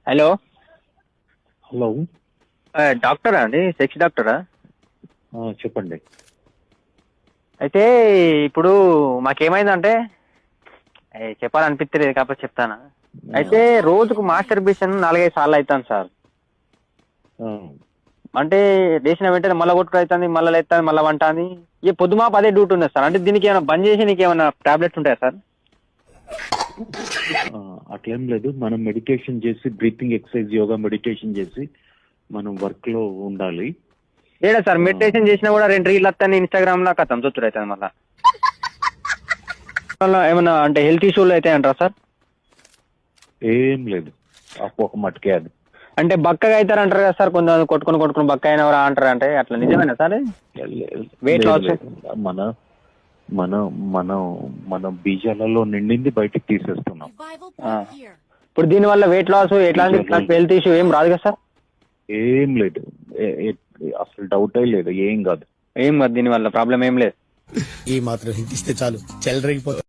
Hello. Hello. డాక్టరా అండి, sex డాక్టరా? చెప్పండి. అయితే ఇప్పుడు మాకేమైందంటే చెప్పాలనిపించలేదు కాకపోతే చెప్తాను. అయితే రోజుకు మాస్టర్బేషన్ 4-5 సార్లు అవుతాను సార్. ఆ, అంటే లేచిన వెంటనే మళ్ళీ కొట్టుడు అవుతుంది, మళ్ళీ లేస్తుంది, మళ్ళీ వంటాది. ఈ పొద్దుమాపు అదే డ్యూటీ ఉన్నది సార్. అంటే దీనికి ఏమైనా బంద్ చేసి నీకు ఏమైనా టాబ్లెట్స్ ఉంటాయా సార్? అట్లేం లేదు. మనం మెడిటేషన్ చేసి, బ్రీతింగ్ ఎక్సర్సైజ్, యోగా మెడిటేషన్ చేసి మనం వర్క్ లో ఉండాలి. ఏడా సార్ మెడిటేషన్ చేసినా కూడా 2 రీల్ వస్తాను ఇన్స్టాగ్రామ్ లో కథం చొచ్చుడు అవుతుంది మళ్ళీ. ఏమన్నా అంటే హెల్త్ ఇష్యూలు అయితే అంటారా సార్? ఏం లేదు, ఒక మటుకే అది. అంటే బక్కగా అవుతారు అంటారు కదా సార్, కొంచెం కొట్టుకుని బక్క అయినవరా అంటారు. అంటే అట్లా నిజమేనా సార్? వెయిట్ లాస్ మన మన మనం మన బీజాలలో నిండింది బయటికి తీసేస్తున్నాం. ఇప్పుడు దీని వల్ల వెయిట్ లాస్ ఎట్లాంటి హెల్త్ ఇష్యూ ఏం రాదు కదా సార్? ఏం లేదు, అసలు డౌటే లేదు, ఏం కాదు. దీని వల్ల ప్రాబ్లం ఏం లేదు. ఈ మాత్రం హింట్ ఇస్తే చాలు చెలరేగిపోతుంది.